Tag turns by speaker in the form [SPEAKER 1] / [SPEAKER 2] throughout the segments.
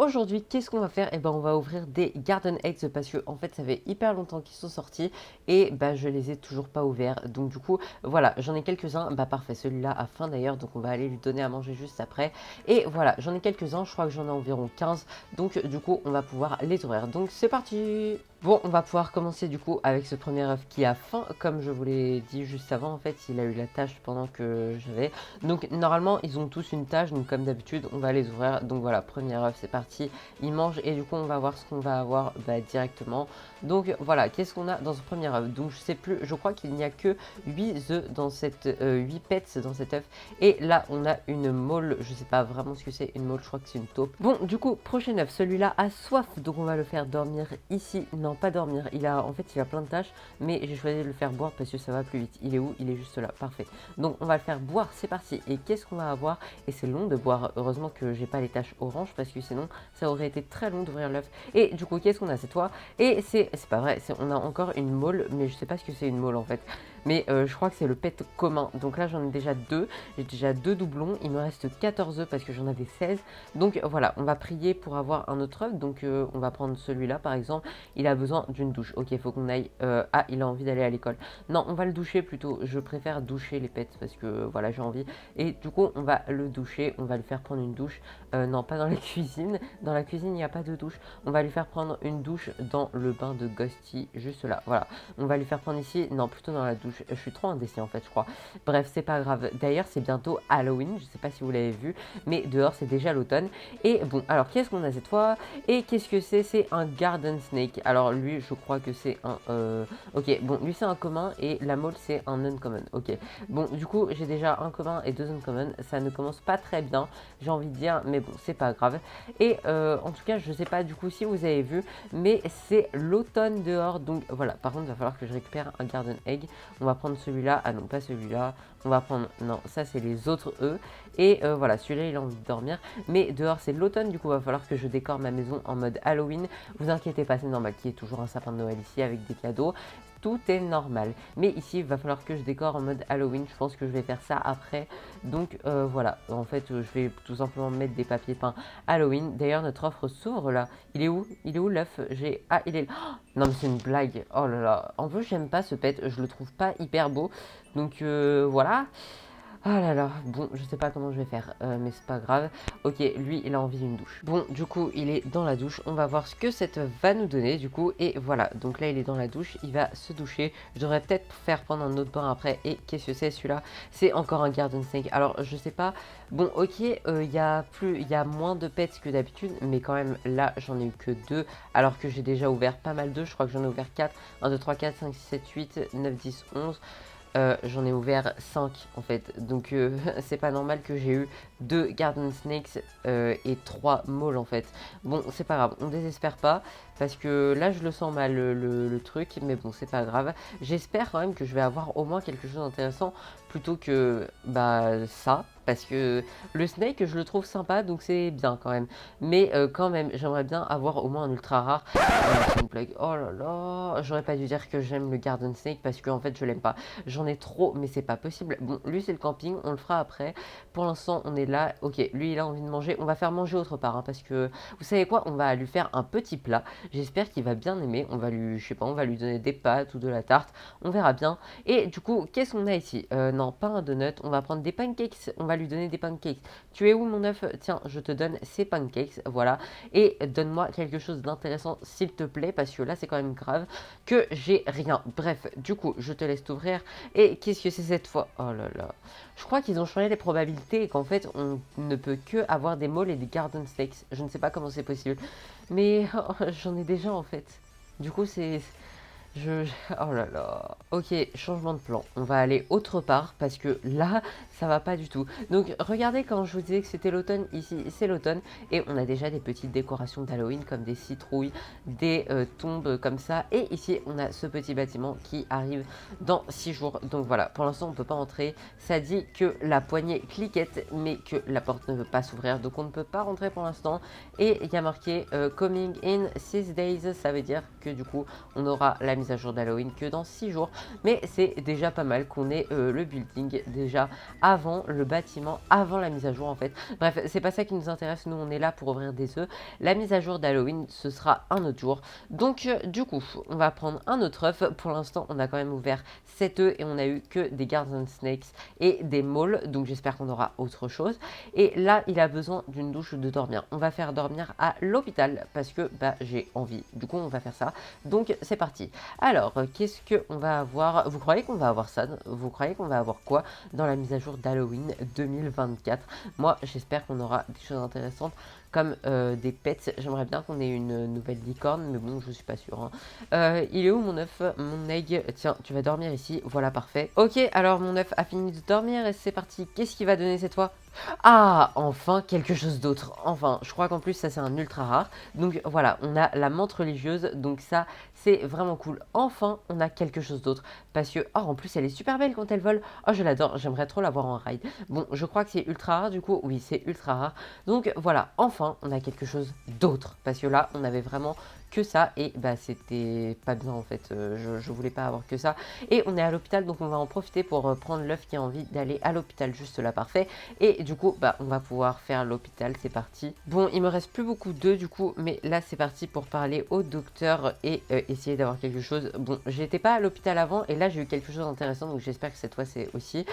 [SPEAKER 1] aujourd'hui, qu'est-ce qu'on va faire? Eh ben, on va ouvrir des Garden Eggs parce que en fait, ça fait hyper longtemps qu'ils sont sortis et bah, je les ai toujours pas ouverts. Donc du coup, voilà, j'en ai quelques-uns. Bah parfait, celui-là a faim d'ailleurs, donc on va aller lui donner à manger juste après. Et voilà, j'en ai quelques-uns, je crois que j'en ai environ 15. Donc du coup, on va pouvoir les ouvrir. Donc c'est parti! Bon, on va pouvoir commencer du coup avec ce premier œuf qui a faim. Comme je vous l'ai dit juste avant, en fait, il a eu la tâche pendant que j'avais. Donc normalement, ils ont tous une tâche, donc comme d'habitude, on va les ouvrir. Donc voilà, premier œuf, c'est parti. Il mange et du coup, on va voir ce qu'on va avoir directement. Donc voilà, qu'est-ce qu'on a dans ce premier œuf? Donc je sais plus, je crois qu'il n'y a que 8 œufs dans cette 8 pets dans cet œuf. Et là, on a une mole, je sais pas vraiment ce que c'est une mole, je crois que c'est une taupe. Bon, du coup, prochain œuf, celui-là a soif, donc on va le faire dormir ici. Non, pas dormir, en fait, il a plein de tâches, mais j'ai choisi de le faire boire parce que ça va plus vite. Il est où? Il est juste là, parfait. Donc on va le faire boire, c'est parti. Et qu'est-ce qu'on va avoir? Et c'est long de boire, heureusement que j'ai pas les taches orange parce que sinon ça aurait été très long d'ouvrir l'œuf. Et du coup, qu'est-ce qu'on a? C'est toi. Et c'est pas vrai, on a encore une mole, mais je sais pas ce que c'est une mole en fait. Mais je crois que c'est le pet commun. Donc là, j'en ai déjà deux. J'ai déjà deux doublons. Il me reste 14 œufs parce que j'en avais 16. Donc voilà, on va prier pour avoir un autre œuf. Donc on va prendre celui-là par exemple. Il a besoin d'une douche. Ok, il faut qu'on aille. Ah, il a envie d'aller à l'école. Non, on va le doucher plutôt. Je préfère doucher les pets parce que voilà, j'ai envie. Et du coup, on va le doucher. On va lui faire prendre une douche. Non, pas dans la cuisine. Dans la cuisine, il n'y a pas de douche. On va lui faire prendre une douche dans le bain de Ghosty, juste là. Voilà. On va lui faire prendre ici. Non, plutôt dans la douche. Je suis trop indécis en fait, je crois. Bref, c'est pas grave. D'ailleurs, c'est bientôt Halloween. Je sais pas si vous l'avez vu, mais dehors, c'est déjà l'automne. Et bon, alors qu'est-ce qu'on a cette fois? Et qu'est-ce que c'est? C'est un Garden Snake. Alors lui, je crois que c'est un... Ok, bon, lui c'est un commun et la mole c'est un uncommon. Ok, bon, du coup, j'ai déjà un commun et deux uncommon. Ça ne commence pas très bien, j'ai envie de dire, mais bon, c'est pas grave. Et en tout cas, je sais pas du coup si vous avez vu, mais c'est l'automne dehors. Donc voilà, par contre, il va falloir que je récupère un Garden Egg. On va prendre celui-là. Ah non, pas celui-là. On va prendre... Non, ça c'est les autres œufs. Et voilà, celui-là il a envie de dormir. Mais dehors c'est l'automne, du coup il va falloir que je décore ma maison en mode Halloween. Vous inquiétez pas, c'est normal qu'il y ait toujours un sapin de Noël ici avec des cadeaux. Tout est normal. Mais ici, il va falloir que je décore en mode Halloween. Je pense que je vais faire ça après. Donc voilà, en fait, je vais tout simplement mettre des papiers peints Halloween. D'ailleurs, notre offre s'ouvre là. Il est où? Il est où l'œuf? J'ai... Ah, il est là. Oh, non, mais c'est une blague. Oh là là. En plus, j'aime pas ce pet. Je le trouve pas hyper beau. Donc voilà. Ah là là, bon, je sais pas comment je vais faire, mais c'est pas grave. Ok, lui, il a envie d'une douche. Bon, du coup, il est dans la douche. On va voir ce que cette va nous donner, du coup. Et voilà, donc là, il est dans la douche. Il va se doucher. Je devrais peut-être faire prendre un autre bain après. Et qu'est-ce que c'est celui-là? C'est encore un Garden Snake. Alors, je sais pas. Bon, ok, il y a moins de pets que d'habitude. Mais quand même, là, j'en ai eu que deux. Alors que j'ai déjà ouvert pas mal d'œufs. Je crois que j'en ai ouvert 4. 1, 2, 3, 4, 5, 6, 7, 8, 9, 10, 11. J'en ai ouvert 5 en fait, donc c'est pas normal que j'ai eu 2 Garden Snakes et 3 moles en fait. Bon, c'est pas grave, on désespère pas, parce que là je le sens mal le truc, mais bon, c'est pas grave. J'espère quand même que je vais avoir au moins quelque chose d'intéressant plutôt que bah ça, parce que le Snake je le trouve sympa, donc c'est bien quand même. Mais quand même, j'aimerais bien avoir au moins un ultra rare. C'est une blague. Oh là là, j'aurais pas dû dire que j'aime le Garden Snake parce qu'en fait je l'aime pas. J'en ai trop, mais c'est pas possible. Bon, lui c'est le camping, on le fera après. Pour l'instant, on est là. Ok, lui il a envie de manger. On va faire manger autre part hein, parce que vous savez quoi, on va lui faire un petit plat. J'espère qu'il va bien aimer. On va lui, je sais pas, on va lui donner des pâtes ou de la tarte. On verra bien. Et du coup, qu'est-ce qu'on a ici? Non, pas un donut. On va prendre des pancakes. On va lui donner des pancakes. Tu es où mon œuf? Tiens, je te donne ces pancakes. Voilà. Et donne-moi quelque chose d'intéressant s'il te plaît parce que là c'est quand même grave que j'ai rien. Bref, du coup, je te laisse t'ouvrir. Et qu'est-ce que c'est cette fois? Oh là là. Je crois qu'ils ont changé les probabilités et qu'en fait, on ne peut que avoir des moles et des garden snakes. Je ne sais pas comment c'est possible. Mais oh, j'en ai déjà en fait. Du coup, c'est... Oh là là. Ok, changement de plan. On va aller autre part parce que là, ça va pas du tout. Donc, regardez quand je vous disais que c'était l'automne, ici, c'est l'automne. Et on a déjà des petites décorations d'Halloween comme des citrouilles, des tombes comme ça. Et ici, on a ce petit bâtiment qui arrive dans 6 jours. Donc voilà, pour l'instant, on ne peut pas entrer. Ça dit que la poignée cliquette, mais que la porte ne veut pas s'ouvrir. Donc, on ne peut pas rentrer pour l'instant. Et il y a marqué Coming in 6 days. Ça veut dire que du coup, on aura la mise à jour d'Halloween que dans 6 jours. Mais c'est déjà pas mal qu'on ait le building déjà avant le bâtiment, avant la mise à jour en fait. Bref, c'est pas ça qui nous intéresse, nous on est là pour ouvrir des œufs. La mise à jour d'Halloween, ce sera un autre jour. Donc du coup, on va prendre un autre œuf. Pour l'instant, on a quand même ouvert 7 œufs et on a eu que des Garden Snakes et des moles. Donc j'espère qu'on aura autre chose. Et là, il a besoin d'une douche de dormir. On va faire dormir à l'hôpital parce que bah, j'ai envie. Du coup, on va faire ça. Donc c'est parti. Alors, qu'est-ce qu'on va avoir? Vous croyez qu'on va avoir ça? Vous croyez qu'on va avoir quoi dans la mise à jour d'Halloween 2024? Moi, j'espère qu'on aura des choses intéressantes comme des pets. J'aimerais bien qu'on ait une nouvelle licorne, mais bon, je suis pas sûre. Hein. Il est où mon œuf? Mon egg? Tiens, tu vas dormir ici. Voilà, parfait. Ok, alors mon œuf a fini de dormir et c'est parti. Qu'est-ce qu'il va donner cette fois? Ah, enfin quelque chose d'autre. Enfin, je crois qu'en plus ça c'est un ultra rare. Donc voilà, on a la menthe religieuse. Donc ça c'est vraiment cool. Enfin, on a quelque chose d'autre. Parce que, oh, en plus elle est super belle quand elle vole. Oh, je l'adore. J'aimerais trop l'avoir en ride. Bon, je crois que c'est ultra rare du coup. Oui, c'est ultra rare. Donc voilà, enfin on a quelque chose d'autre. Parce que là, on avait vraiment que ça et bah c'était pas bien en fait, je voulais pas avoir que ça et on est à l'hôpital donc on va en profiter pour prendre l'œuf qui a envie d'aller à l'hôpital juste là, parfait. Et du coup bah on va pouvoir faire l'hôpital, c'est parti. Bon, il me reste plus beaucoup d'œufs du coup, mais là c'est parti pour parler au docteur et essayer d'avoir quelque chose. Bon, j'étais pas à l'hôpital avant et là j'ai eu quelque chose d'intéressant donc j'espère que cette fois c'est aussi,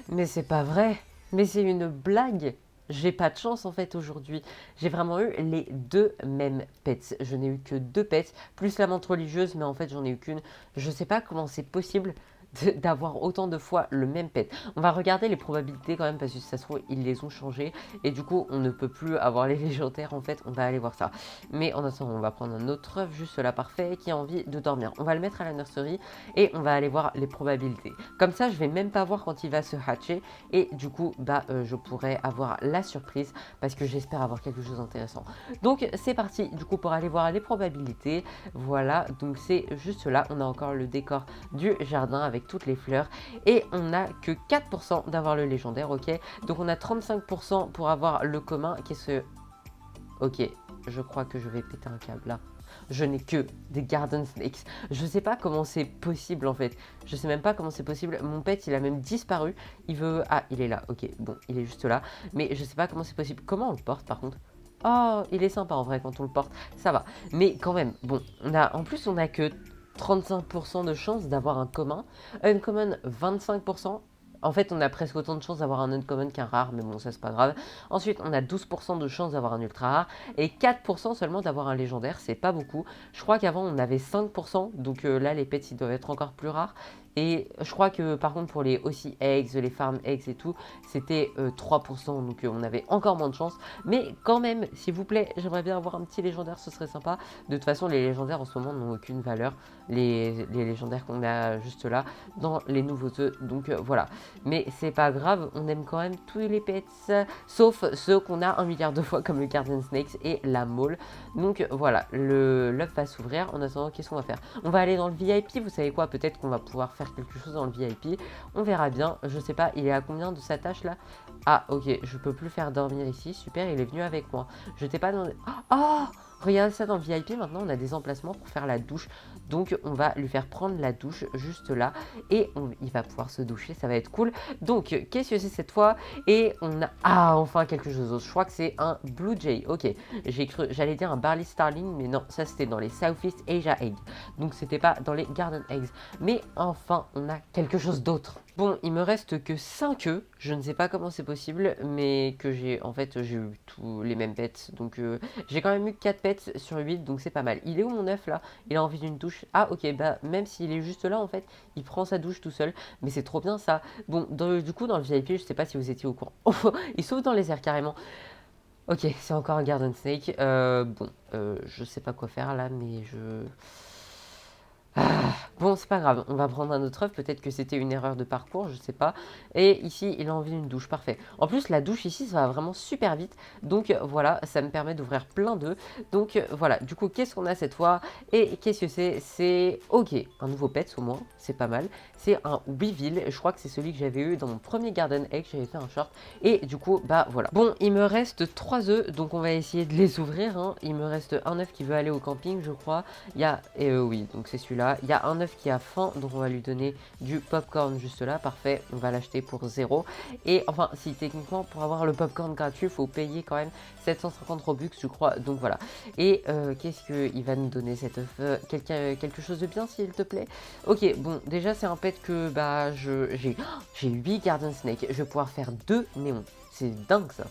[SPEAKER 1] mais c'est pas vrai, mais c'est une blague. J'ai pas de chance en fait aujourd'hui. J'ai vraiment eu les deux mêmes pets. Je n'ai eu que 2 pets, plus la menthe religieuse, mais en fait j'en ai eu qu'une. Je sais pas comment c'est possible d'avoir autant de fois le même pet. On va regarder les probabilités quand même parce que si ça se trouve ils les ont changés et du coup on ne peut plus avoir les légendaires en fait. On va aller voir ça. Mais en attendant on va prendre un autre œuf juste là, parfait, qui a envie de dormir. On va le mettre à la nurserie et on va aller voir les probabilités. Comme ça je vais même pas voir quand il va se hatcher et du coup bah je pourrais avoir la surprise parce que j'espère avoir quelque chose d'intéressant. Donc c'est parti du coup pour aller voir les probabilités. Voilà, donc c'est juste là. On a encore le décor du jardin avec toutes les fleurs et on n'a que 4% d'avoir le légendaire, ok. Donc on a 35% pour avoir le commun qui est ce... Ok, je crois que je vais péter un câble là. Je n'ai que des Garden Snakes. Je sais pas comment c'est possible en fait. Je sais même pas comment c'est possible. Mon pet il a même disparu. Il veut... Ah, il est là, ok. Bon, il est juste là. Mais je sais pas comment c'est possible. Comment on le porte par contre? Oh, il est sympa en vrai quand on le porte. Ça va. Mais quand même, bon, en plus on a que 35% de chance d'avoir un commun. Uncommon, 25%. En fait, on a presque autant de chances d'avoir un uncommon qu'un rare, mais bon, ça c'est pas grave. Ensuite, on a 12% de chances d'avoir un ultra rare et 4% seulement d'avoir un légendaire, c'est pas beaucoup. Je crois qu'avant on avait 5%, donc là les pets ils doivent être encore plus rares. Et je crois que par contre pour les aussi eggs, les farm eggs et tout, c'était 3%, donc on avait encore moins de chance. Mais quand même, s'il vous plaît, j'aimerais bien avoir un petit légendaire, ce serait sympa. De toute façon, les légendaires en ce moment n'ont aucune valeur. Les légendaires qu'on a juste là dans les nouveaux œufs, donc voilà. Mais c'est pas grave, on aime quand même tous les pets, sauf ceux qu'on a 1 milliard de fois comme le Garden Snakes et la mole. Donc voilà, l'œuf va s'ouvrir. En attendant, qu'est-ce qu'on va faire? On va aller dans le VIP, vous savez quoi? Peut-être qu'on va pouvoir faire quelque chose dans le VIP. On verra bien, je sais pas, il est à combien de sa tâche là? Ah ok, je peux plus faire dormir ici, super, il est venu avec moi. Je t'ai pas dans... Oh, regardez ça dans le VIP, maintenant on a des emplacements pour faire la douche. Donc on va lui faire prendre la douche juste là et il va pouvoir se doucher, ça va être cool. Donc qu'est-ce que c'est cette fois? Et on a... Ah, enfin quelque chose d'autre, je crois que c'est un Blue Jay. Ok, j'ai cru, j'allais dire un Barley Starling, mais non, ça c'était dans les Southeast Asia Eggs. Donc c'était pas dans les Garden Eggs. Mais enfin, on a quelque chose d'autre. Bon, il me reste que 5 œufs. Je ne sais pas comment c'est possible, mais que j'ai... En fait, j'ai eu tous les mêmes pets. Donc, j'ai quand même eu 4 pets sur 8, donc c'est pas mal. Il est où mon œuf, là? Il a envie d'une douche. Ah, ok, bah, même s'il est juste là, en fait, il prend sa douche tout seul. Mais c'est trop bien, ça. Bon, du coup, dans le VIP, je sais pas si vous étiez au courant. Il saute dans les airs, carrément. Ok, c'est encore un Garden Snake. Bon, je sais pas quoi faire, là, mais je... Ah, bon, c'est pas grave, on va prendre un autre œuf, peut-être que c'était une erreur de parcours, je sais pas. Et ici, il a envie d'une douche, parfait. En plus, la douche ici, ça va vraiment super vite. Donc voilà, ça me permet d'ouvrir plein d'œufs. Donc voilà, du coup, qu'est-ce qu'on a cette fois? Et qu'est-ce que c'est? C'est, ok, un nouveau pet au moins, c'est pas mal. C'est un Weevil, je crois que c'est celui que j'avais eu dans mon premier Garden Egg, j'avais fait un short. Et du coup, bah voilà. Bon, il me reste 3 œufs, donc on va essayer de les ouvrir. Hein. Il me reste un œuf qui veut aller au camping, je crois. Il y a, oui, donc c'est celui-là. là. Il y a un œuf qui a faim, donc on va lui donner du popcorn juste là. Parfait, on va l'acheter pour 0. Et enfin, si techniquement, pour avoir le popcorn gratuit, il faut payer quand même 750 Robux, je crois. Donc voilà. Et qu'est-ce qu'il va nous donner cet œuf? Quelque chose de bien, s'il te plaît? Ok, bon, déjà, c'est un pet que bah, j'ai 8 Garden Snake. Je vais pouvoir faire 2 néons. C'est dingue ça.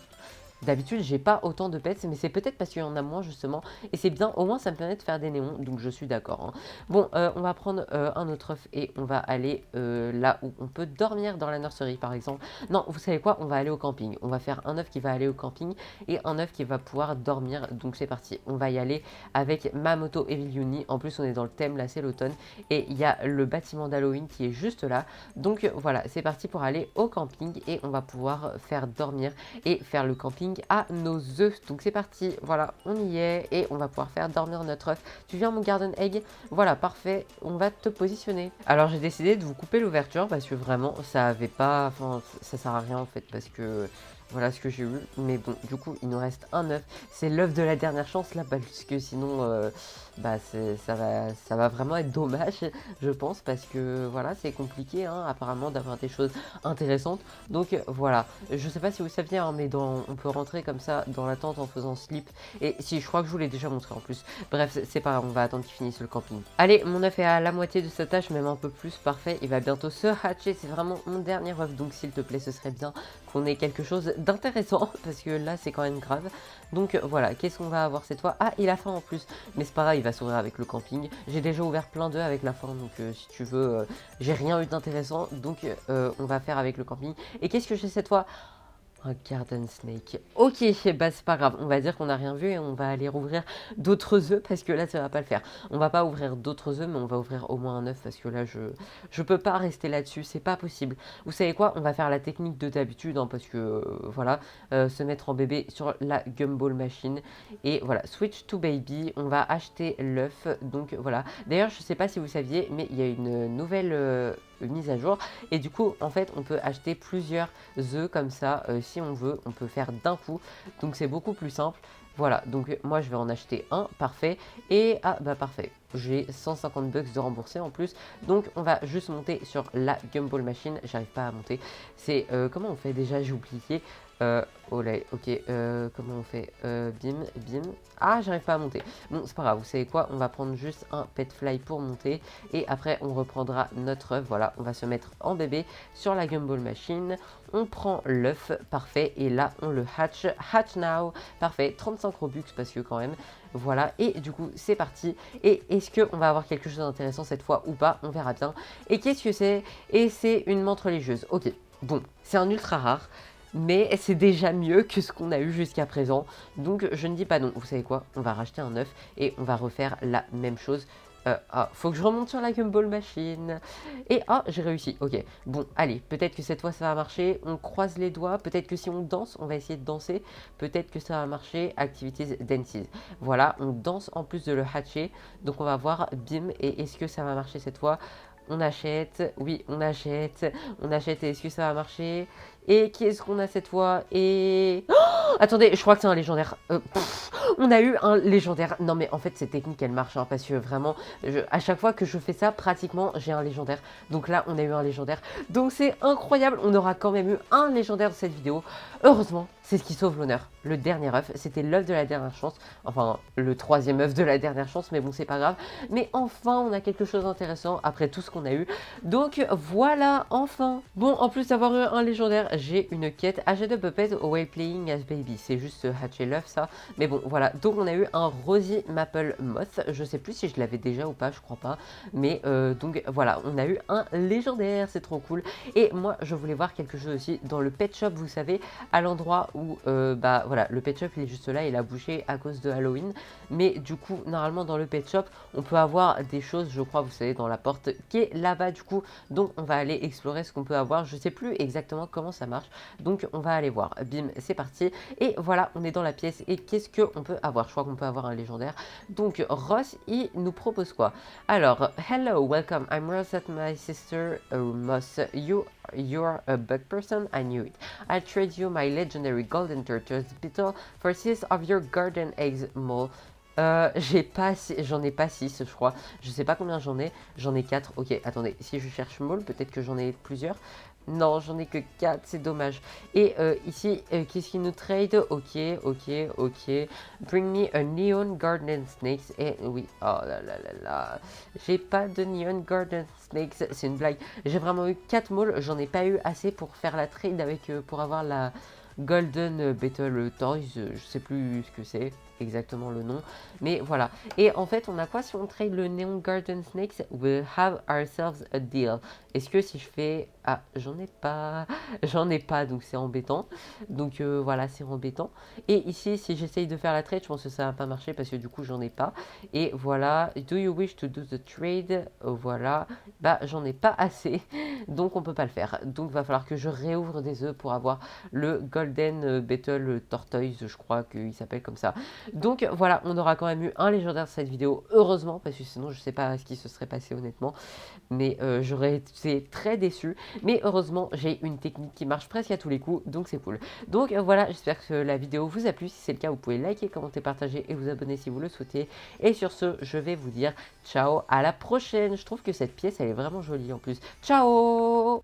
[SPEAKER 1] D'habitude, j'ai pas autant de pets, mais c'est peut-être parce qu'il y en a moins justement. Et c'est bien, au moins ça me permet de faire des néons, donc je suis d'accord. Hein. Bon, on va prendre un autre œuf et on va aller là où on peut dormir dans la nurserie par exemple. Non, vous savez quoi? On va aller au camping. On va faire un œuf qui va aller au camping et un œuf qui va pouvoir dormir. Donc c'est parti. On va y aller avec ma moto Evil Uni. En plus, on est dans le thème, là c'est l'automne. Et il y a le bâtiment d'Halloween qui est juste là. Donc voilà, c'est parti pour aller au camping et on va pouvoir faire dormir et faire le camping à nos œufs. Donc c'est parti, voilà, on y est et on va pouvoir faire dormir notre œuf. Tu viens mon garden egg? Voilà, parfait, on va te positionner. Alors j'ai décidé de vous couper l'ouverture parce que vraiment ça avait pas, enfin ça sert à rien en fait parce que voilà ce que j'ai eu. Mais bon, du coup il nous reste un œuf. C'est l'œuf de la dernière chance là parce que sinon bah ça va vraiment être dommage je pense parce que voilà c'est compliqué hein, apparemment d'avoir des choses intéressantes. Donc voilà, je sais pas si vous saviez hein, mais on peut rentrer comme ça dans la tente en faisant slip. Et si je crois que je vous l'ai déjà montré en plus. Bref, c'est pas grave, on va attendre qu'il finisse le camping. Allez, mon œuf est à la moitié de sa tâche, même un peu plus, parfait. Il va bientôt se hatcher, c'est vraiment mon dernier œuf. Donc s'il te plaît, ce serait bien qu'on ait quelque chose d'intéressant parce que là c'est quand même grave. Donc voilà, qu'est-ce qu'on va avoir cette fois? Ah, il a faim en plus, mais c'est pas grave, il va s'ouvrir avec le camping. J'ai déjà ouvert plein d'œufs avec la faim, donc si tu veux, j'ai rien eu d'intéressant, donc on va faire avec le camping. Et qu'est-ce que j'ai cette fois? Un Garden Snake. Ok, bah c'est pas grave. On va dire qu'on n'a rien vu et on va aller rouvrir d'autres œufs parce que là ça va pas le faire. On va pas ouvrir d'autres œufs mais on va ouvrir au moins un œuf parce que là je peux pas rester là-dessus. C'est pas possible. Vous savez quoi? On va faire la technique de d'habitude hein, parce que voilà, se mettre en bébé sur la gumball machine et voilà, switch to baby. On va acheter l'œuf. Donc voilà. D'ailleurs, je sais pas si vous saviez, mais il y a une nouvelle mise à jour et du coup en fait on peut acheter plusieurs œufs comme ça si on veut, on peut faire d'un coup, donc c'est beaucoup plus simple. Voilà, donc moi je vais en acheter un, parfait, et ah bah parfait, j'ai 150 bucks de rembourser en plus, donc on va juste monter sur la gumball machine, j'arrive pas à monter, c'est, comment on fait déjà, j'ai oublié, oh là, ok, comment on fait, bim, bim, ah j'arrive pas à monter, bon c'est pas grave, vous savez quoi, on va prendre juste un pet fly pour monter, et après on reprendra notre œuf, voilà, on va se mettre en bébé sur la gumball machine, on prend l'œuf, parfait, et là on le hatch now, parfait, 35 Robux parce que quand même, voilà, et du coup c'est parti, et est-ce qu'on va avoir quelque chose d'intéressant cette fois ou pas, on verra bien, et qu'est-ce que c'est? Et c'est une menthe religieuse, ok, bon, c'est un ultra rare, mais c'est déjà mieux que ce qu'on a eu jusqu'à présent, donc je ne dis pas non, vous savez quoi, on va racheter un œuf, et on va refaire la même chose. Ah, faut que je remonte sur la gumball machine. Et ah, j'ai réussi. Ok. Bon, allez, peut-être que cette fois ça va marcher. On croise les doigts. Peut-être que si on danse, on va essayer de danser. Peut-être que ça va marcher. Activities dances. Voilà, on danse en plus de le hatcher. Donc on va voir. Bim. Et est-ce que ça va marcher cette fois? On achète. Oui, on achète. On achète. Et est-ce que ça va marcher? Et qu'est-ce qu'on a cette fois? Et... Oh, attendez, je crois que c'est un légendaire. On a eu un légendaire. Non mais en fait cette technique elle marche hein, parce que vraiment à chaque fois que je fais ça pratiquement j'ai un légendaire. Donc là on a eu un légendaire. Donc c'est incroyable, on aura quand même eu un légendaire dans cette vidéo. Heureusement c'est ce qui sauve l'honneur. Le dernier œuf, c'était l'œuf de la dernière chance. Enfin le troisième œuf de la dernière chance mais bon c'est pas grave. Mais enfin on a quelque chose d'intéressant après tout ce qu'on a eu. Donc voilà enfin. Bon en plus d'avoir eu un légendaire j'ai une quête. Achète a puppet while playing as baby. C'est juste hatcher l'œuf ça. Mais bon voilà, donc on a eu un Rosy Maple Moth, je sais plus si je l'avais déjà ou pas, je crois pas, mais donc voilà, on a eu un légendaire, c'est trop cool, et moi je voulais voir quelque chose aussi dans le pet shop, vous savez, à l'endroit où, bah voilà, le pet shop il est juste là, il a bougé à cause de Halloween, mais du coup, normalement dans le pet shop, on peut avoir des choses, je crois, vous savez, dans la porte qui est là-bas du coup, donc on va aller explorer ce qu'on peut avoir, je sais plus exactement comment ça marche, donc on va aller voir, bim, c'est parti, et voilà, on est dans la pièce, et qu'est-ce qu'on peut avoir? Je crois qu'on peut avoir un légendaire. Donc Ross, il nous propose quoi? Alors, hello, welcome. I'm Ross at my sister Moss. You're a bug person. I knew it. I'll trade you my legendary golden turtle's beetle for 6 of your garden eggs mole. J'ai pas, j'en ai pas 6 je crois. Je sais pas combien j'en ai 4. Ok, attendez, si je cherche Maul, peut-être que j'en ai plusieurs. Non, j'en ai que 4, c'est dommage. Et ici, qu'est-ce qu'il nous trade? Ok, ok, ok. Bring me a Neon Garden Snakes. Et oui, oh là là là là. J'ai pas de Neon Garden Snakes, c'est une blague. J'ai vraiment eu 4 Mauls, j'en ai pas eu assez pour faire la trade avec, pour avoir la Golden Battle Toys. Je sais plus ce que c'est exactement le nom, mais voilà. Et en fait, on a quoi si on trade le Neon Garden Snakes? We'll have ourselves a deal. Est-ce que si je fais... Ah, j'en ai pas. J'en ai pas, donc c'est embêtant. Donc voilà, c'est embêtant. Et ici, si j'essaye de faire la trade, je pense que ça va pas marcher parce que du coup, j'en ai pas. Et voilà, do you wish to do the trade? Voilà, bah j'en ai pas assez, donc on peut pas le faire. Donc va falloir que je réouvre des œufs pour avoir le Golden Battle Tortoise, je crois qu'il s'appelle comme ça. Donc voilà, on aura quand même eu un légendaire de cette vidéo, heureusement, parce que sinon je sais pas ce qui se serait passé honnêtement, mais j'aurais été très déçu. Mais heureusement, j'ai une technique qui marche presque à tous les coups, donc c'est cool. Donc voilà, j'espère que la vidéo vous a plu. Si c'est le cas, vous pouvez liker, commenter, partager et vous abonner si vous le souhaitez. Et sur ce, je vais vous dire ciao, à la prochaine. Je trouve que cette pièce, elle est vraiment jolie en plus. Ciao!